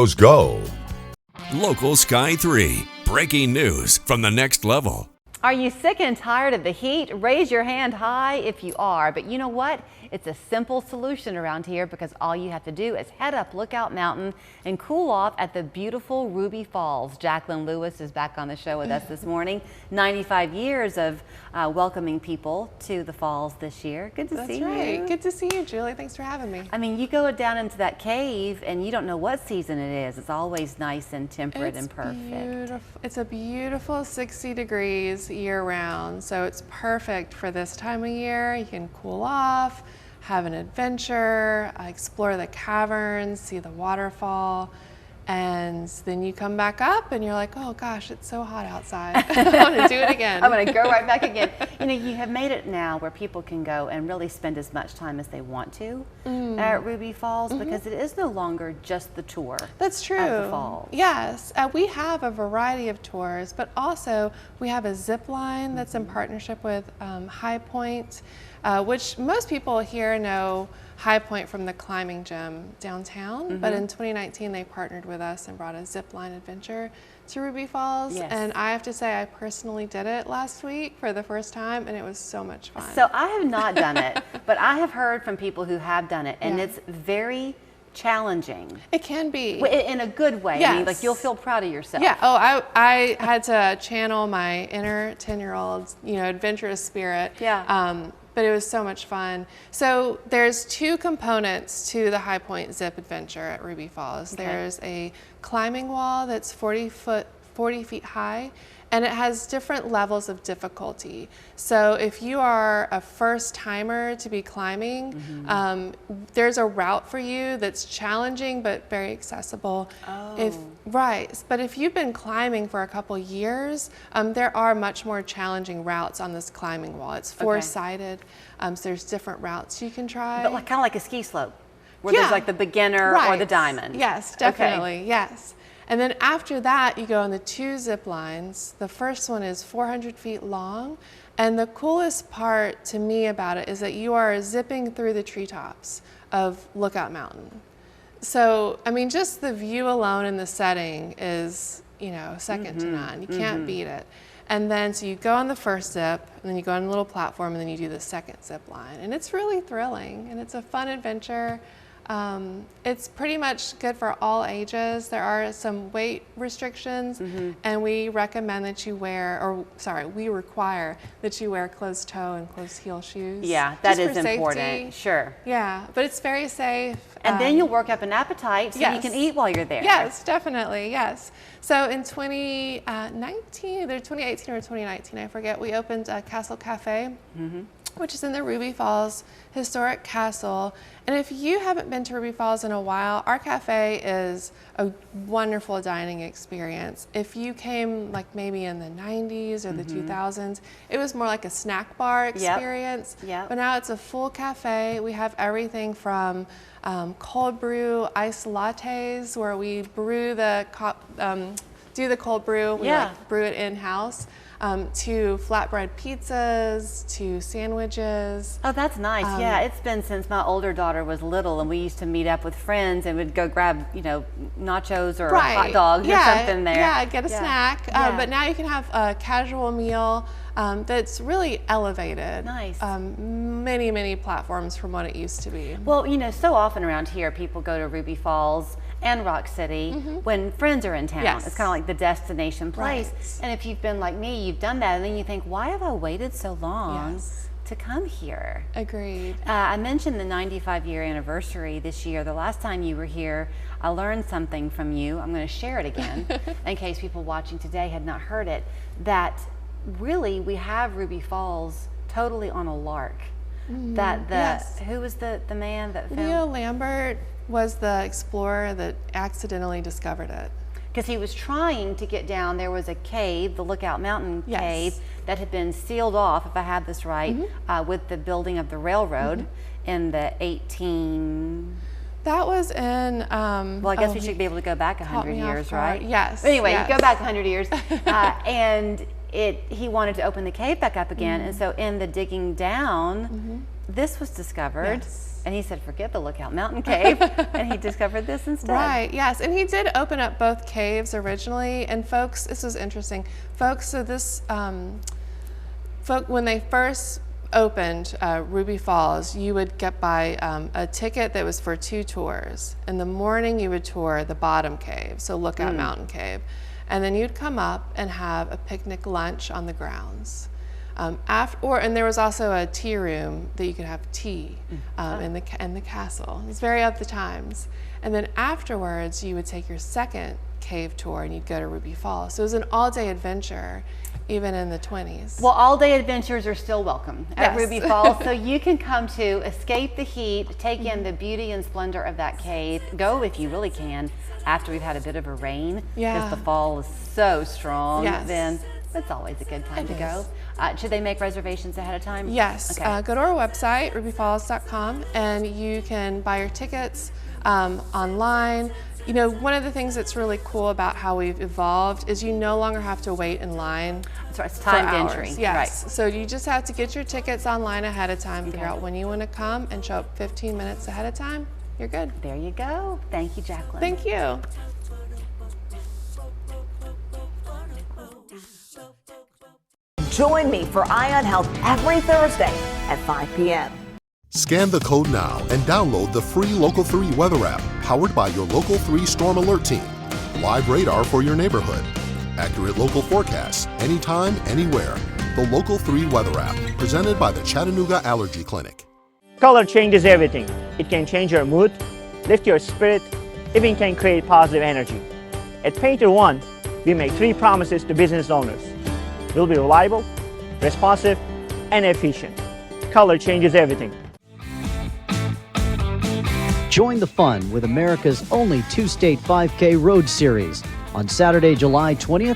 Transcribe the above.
Go. Local Sky 3, breaking news from the next level. Are you sick and tired of the heat? Raise your hand high if you are. But you know what? It's a simple solution around here because all you have to do is head up Lookout Mountain and cool off at the beautiful Ruby Falls. Jacqueline Lewis is back on the show with us this morning. 95 years of welcoming people to the falls this year. Good to see you. That's right. Good to see you, Julie. Thanks for having me. I mean, you go down into that cave and you don't know what season it is. It's always nice and temperate and perfect. Beautiful. It's a beautiful 60 degrees year round. So it's perfect for this time of year. You can cool off, have an adventure, explore the caverns, see the waterfall, and then you come back up and you're like, oh gosh, it's so hot outside. I want to do it again. I'm going to go right back again. You know, you have made it now where people can go and really spend as much time as they want to at Ruby Falls because it is no longer just the tour. That's true. Of the falls. Yes, we have a variety of tours, but also we have a zip line that's in partnership with High Point, which most people here know High Point from the climbing gym downtown, but in 2019 they partnered with us and brought a zip line adventure to Ruby Falls. Yes. And I have to say I personally did it last week for the first time and it was so much fun. So I have not done it, but I have heard from people who have done it and it's very challenging. It can be. In a good way. Yes. I mean, like you'll feel proud of yourself. Yeah. Oh, I had to channel my inner 10-year-old, adventurous spirit. Yeah. But it was so much fun. So there's two components to the High Point Zip Adventure at Ruby Falls. Okay. There's a climbing wall that's 40 feet high, and it has different levels of difficulty. So if you are a first timer to be climbing, there's a route for you that's challenging but very accessible. Oh. But if you've been climbing for a couple years, there are much more challenging routes on this climbing wall. It's four-sided, so there's different routes you can try. But kind of like a ski slope, where there's like the beginner or the diamond. Yes, definitely, yes. And then after that, you go on the two zip lines. The first one is 400 feet long. And the coolest part to me about it is that you are zipping through the treetops of Lookout Mountain. So, I mean, just the view alone in the setting is, second to none. You can't beat it. And then, so you go on the first zip, and then you go on a little platform, and then you do the second zip line. And it's really thrilling, and it's a fun adventure. It's pretty much good for all ages. There are some weight restrictions, and we recommend that you we require that you wear closed toe and closed heel shoes. Yeah, that is safety. important. Sure. Yeah, but it's very safe. And then you'll work up an appetite so you can eat while you're there. Yes, definitely, yes. So in 2018 or 2019, I forget, we opened a Castle Cafe, which is in the Ruby Falls Historic Castle. And if you haven't been to Ruby Falls in a while, our cafe is a wonderful dining experience. If you came like maybe in the 90s or the 2000s, it was more like a snack bar experience. Yep. But now it's a full cafe. We have everything from cold brew iced lattes, where we brew do the cold brew, we brew it in-house, to flatbread pizzas, to sandwiches. Oh, that's nice. Yeah, it's been since my older daughter was little, and we used to meet up with friends and we'd go grab, nachos or a hot dog or something there. Yeah, get a snack. But now you can have a casual meal that's really elevated. Nice. Many, many platforms from what it used to be. Well, so often around here, people go to Ruby Falls and Rock City when friends are in town. Yes. It's kind of like the destination place. Right. And if you've been like me, you've done that, and then you think, why have I waited so long to come here? Agreed. I mentioned the 95-year anniversary this year. The last time you were here, I learned something from you. I'm going to share it again in case people watching today had not heard it, that really we have Ruby Falls totally on a lark. Who was the man that found? Leo Lambert was the explorer that accidentally discovered it. Because he was trying to get down. There was a cave, the Lookout Mountain cave, that had been sealed off, if I have this right, with the building of the railroad in the 18... That was in... well, I guess we should be able to go back 100 years, right? Yes. But anyway, go back 100 years. And he wanted to open the cave back up again. And so in the digging down, this was discovered. Yes. And he said, forget the Lookout Mountain Cave, and he discovered this instead. Right, yes, and he did open up both caves originally, and folks, this was interesting. Folks, so this, when they first opened Ruby Falls, you would get by a ticket that was for 2 tours. In the morning, you would tour the bottom cave, so Lookout Mountain Cave, and then you'd come up and have a picnic lunch on the grounds. And there was also a tea room that you could have tea in the castle. It was very of the times. And then afterwards, you would take your second cave tour and you'd go to Ruby Falls. So it was an all-day adventure, even in the 20s. Well, all-day adventures are still welcome at Yes. Ruby Falls, so you can come to escape the heat, take in the beauty and splendor of that cave. Go if you really can after we've had a bit of a rain, because the fall is so strong. Yes. Then it's always a good time to go. Should they make reservations ahead of time? Yes, Okay. go to our website, rubyfalls.com, and you can buy your tickets online. You know, one of the things that's really cool about how we've evolved is you no longer have to wait in line. That's right, it's for timed hours. entry. Yes, Right. so you just have to get your tickets online ahead of time, figure out when you want to come, and show up 15 minutes ahead of time. You're good. There you go. Thank you, Jacqueline. Thank you. Join me for Eye on Health every Thursday at 5 p.m. Scan the code now and download the free Local 3 weather app powered by your Local 3 Storm Alert team. Live radar for your neighborhood. Accurate local forecasts anytime, anywhere. The Local 3 weather app, presented by the Chattanooga Allergy Clinic. Color changes everything. It can change your mood, lift your spirit, even can create positive energy. At Painter One, we make 3 promises to business owners. We'll be reliable, responsive, and efficient. Color changes everything. Join the fun with America's only 2-state 5K road series on Saturday, July 20th